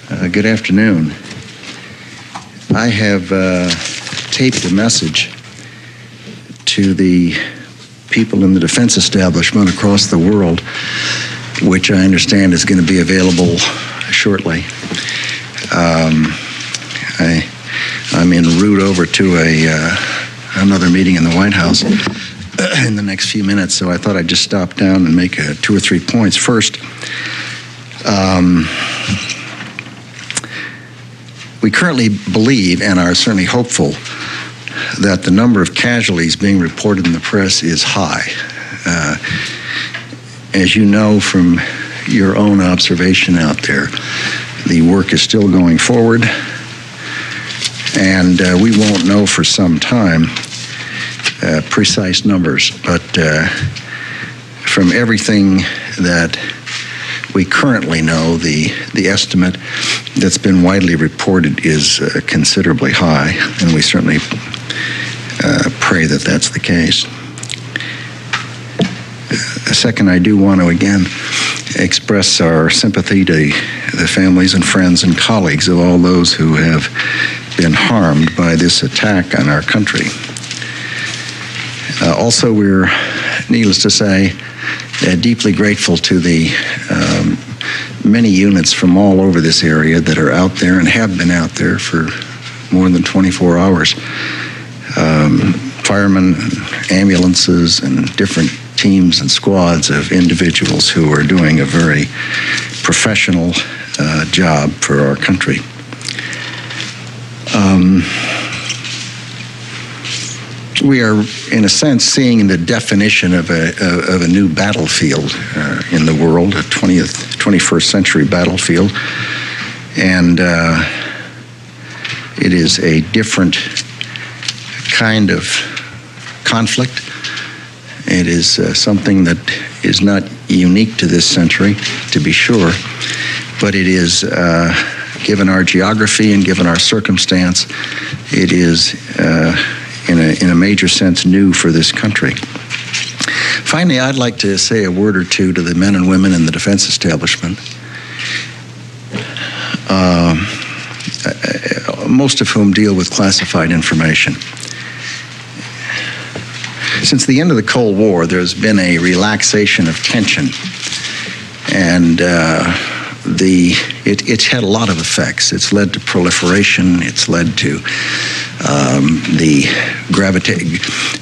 Good afternoon. I have taped a message to the people in the defense establishment across the world, which I understand is going to be available shortly. I'm en route over to another meeting in the White House in the next few minutes, so I thought I'd just stop down and make 2 or 3 points. First, we currently believe and are certainly hopeful that the number of casualties being reported in the press is high. As you know from your own observation out there, the work is still going forward, and we won't know for some time precise numbers, but from everything that we currently know, the estimate that's been widely reported is considerably high, and we certainly pray that that's the case. Second, I do want to again express our sympathy to the families and friends and colleagues of all those who have been harmed by this attack on our country. Also, we're, needless to say, deeply grateful to the many units from all over this area that are out there and have been out there for more than 24 hours. Firemen, ambulances, and different teams and squads of individuals who are doing a very professional job for our country. We are, in a sense, seeing the definition of a new battlefield in the world, a 21st century battlefield, and it is a different kind of conflict. It is something that is not unique to this century, to be sure, but it is, given our geography and given our circumstance, it is in a major sense new for this country. Finally, I'd like to say a word or two to the men and women in the defense establishment, most of whom deal with classified information. Since the end of the Cold War, there's been a relaxation of tension, and it's had a lot of effects. It's led to proliferation. It's led to the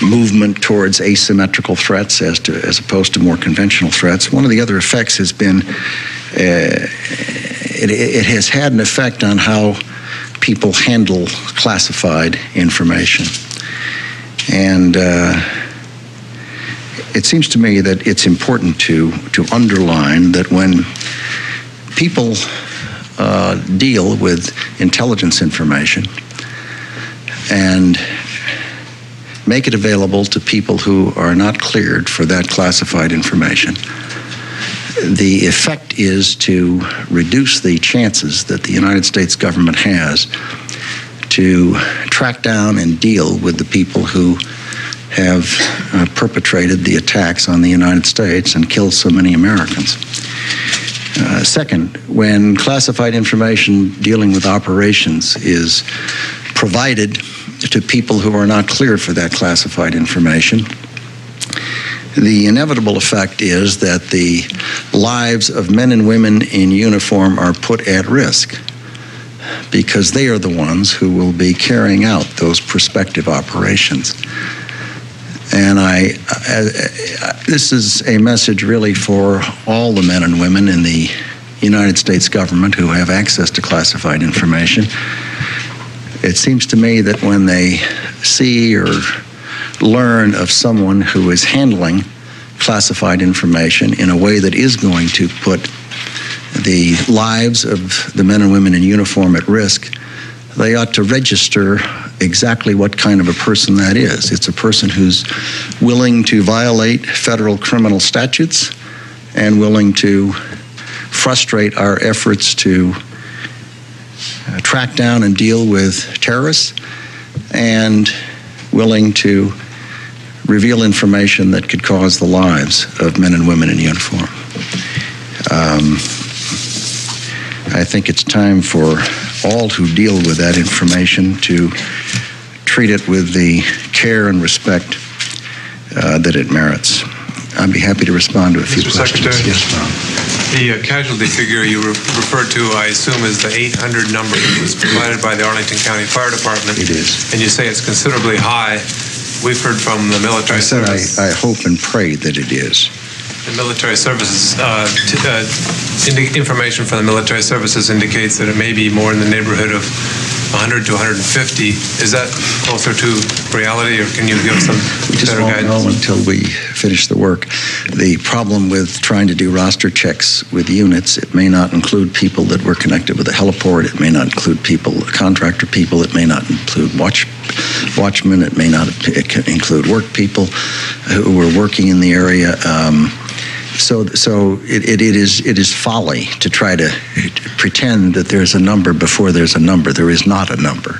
movement towards asymmetrical threats as opposed to more conventional threats. One of the other effects has been it has had an effect on how people handle classified information, and it seems to me that it's important to underline that when people deal with intelligence information and make it available to people who are not cleared for that classified information, the effect is to reduce the chances that the United States government has to track down and deal with the people who have perpetrated the attacks on the United States and killed so many Americans. Second, when classified information dealing with operations is provided to people who are not cleared for that classified information, the inevitable effect is that the lives of men and women in uniform are put at risk, because they are the ones who will be carrying out those prospective operations. And this is a message really for all the men and women in the United States government who have access to classified information. It seems to me that when they see or learn of someone who is handling classified information in a way that is going to put the lives of the men and women in uniform at risk, they ought to register exactly what kind of a person that is. It's a person who's willing to violate federal criminal statutes and willing to frustrate our efforts to track down and deal with terrorists, and willing to reveal information that could cause the lives of men and women in uniform. I think it's time for all who deal with that information to treat it with the care and respect that it merits. I'd be happy to respond to a few questions. Mr. Secretary? Yes, Tom. The casualty figure you referred to, I assume, is the 800 number that was provided by the Arlington County Fire Department. It is. And you say it's considerably high. We've heard from the military service. I hope and pray that it is. The military services, information from the military services indicates that it may be more in the neighborhood of 100 to 150. Is that closer to reality, or can you give some better guidance? We just won't know until we finish the work. The problem with trying to do roster checks with units, it may not include people that were connected with the heliport. It may not include people, contractor people. It may not include watchmen. It may not include work people who were working in the area. So it is folly to try to pretend that there's a number before there's a number. There is not a number,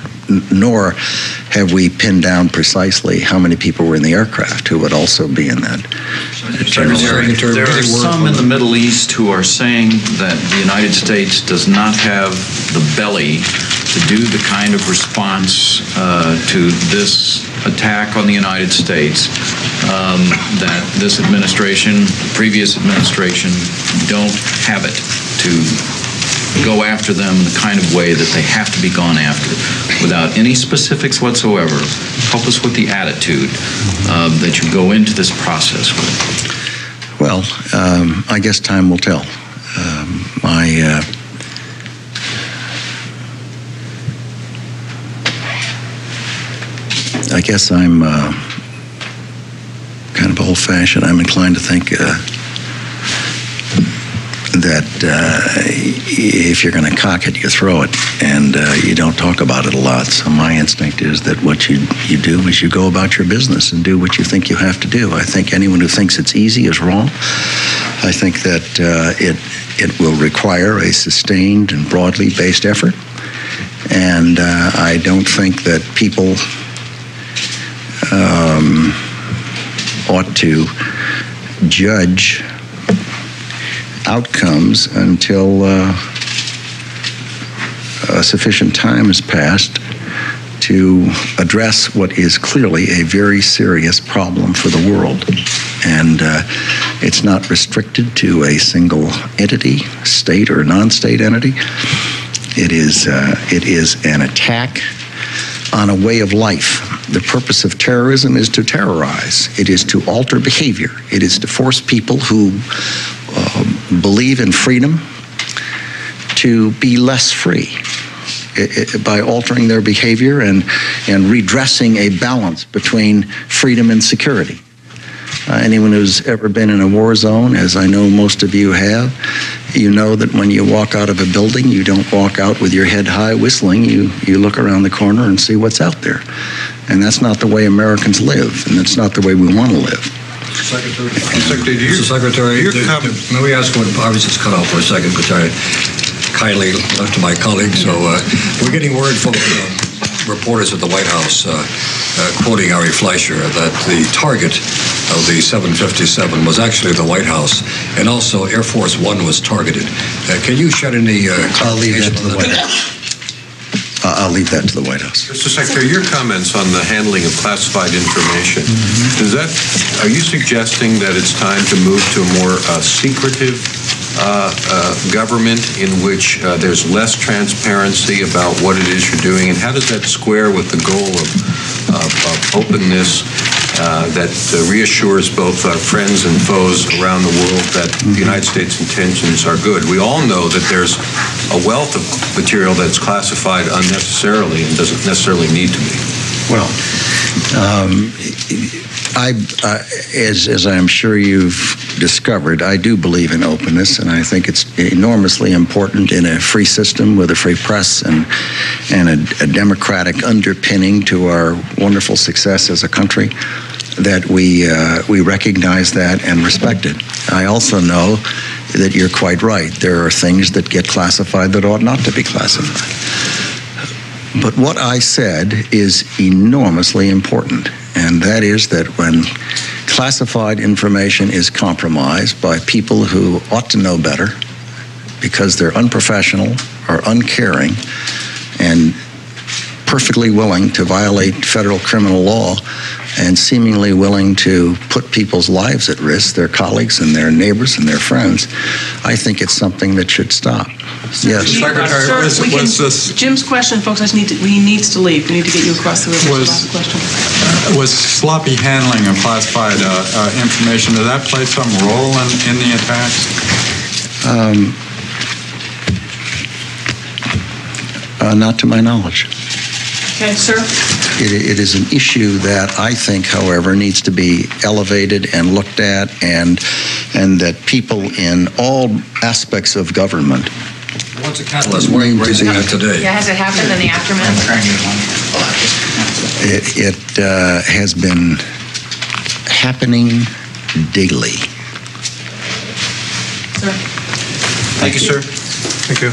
nor have we pinned down precisely how many people were in the aircraft who would also be in that. There are some in the Middle East who are saying that the United States does not have the belly to do the kind of response to this attack on the United States that this administration, previous administration, don't have it to go after them in the kind of way that they have to be gone after. Without any specifics whatsoever, help us with the attitude that you go into this process with. Well, I guess time will tell. I guess I'm kind of old-fashioned. I'm inclined to think that if you're going to cock it, you throw it, and you don't talk about it a lot. So my instinct is that what you do is you go about your business and do what you think you have to do. I think anyone who thinks it's easy is wrong. I think that it will require a sustained and broadly based effort, and I don't think that people ought to judge outcomes until sufficient time has passed to address what is clearly a very serious problem for the world. And it's not restricted to a single entity, state or non-state entity. It is an attack on a way of life. The purpose of terrorism is to terrorize. It is to alter behavior. It is to force people who believe in freedom to be less free by altering their behavior and redressing a balance between freedom and security. Anyone who's ever been in a war zone, as I know most of you have, you know that when you walk out of a building, you don't walk out with your head high whistling. You look around the corner and see what's out there. And that's not the way Americans live, and that's not the way we want to live. Mr. Secretary, may we ask what, obviously it's cut off for a second, which I kindly left to my colleagues. So we're getting word from reporters at the White House, quoting Ari Fleischer, that the target of the 757 was actually the White House, and also Air Force One was targeted. Can you shed any clarification on that? I'll leave that to the White House. Mr. Secretary, your comments on the handling of classified information, are you suggesting that it's time to move to a more secretive government in which there's less transparency about what it is you're doing? And how does that square with the goal of openness that reassures both our friends and foes around the world that the United States intentions are good? We all know that there's a wealth of material that's classified unnecessarily and doesn't necessarily need to be. Well, as I'm sure you've discovered, I do believe in openness, and I think it's enormously important in a free system with a free press and a democratic underpinning to our wonderful success as a country that we recognize that and respect it. I also know that you're quite right. There are things that get classified that ought not to be classified. But what I said is enormously important, and that is that when classified information is compromised by people who ought to know better, because they're unprofessional or uncaring and perfectly willing to violate federal criminal law and seemingly willing to put people's lives at risk, their colleagues and their neighbors and their friends, I think it's something that should stop. Yes. Secretary, Jim's question, folks, he needs to leave. We need to get you across the river. Last question. Was sloppy handling of classified information, did that play some role in the attacks? Not to my knowledge. Okay, sir. It is an issue that I think, however, needs to be elevated and looked at, and that people in all aspects of government. What's the catalyst? Why are you raising that today? Yeah, has it happened in the aftermath? It has been happening daily. Sir. Thank you, sir. Thank you.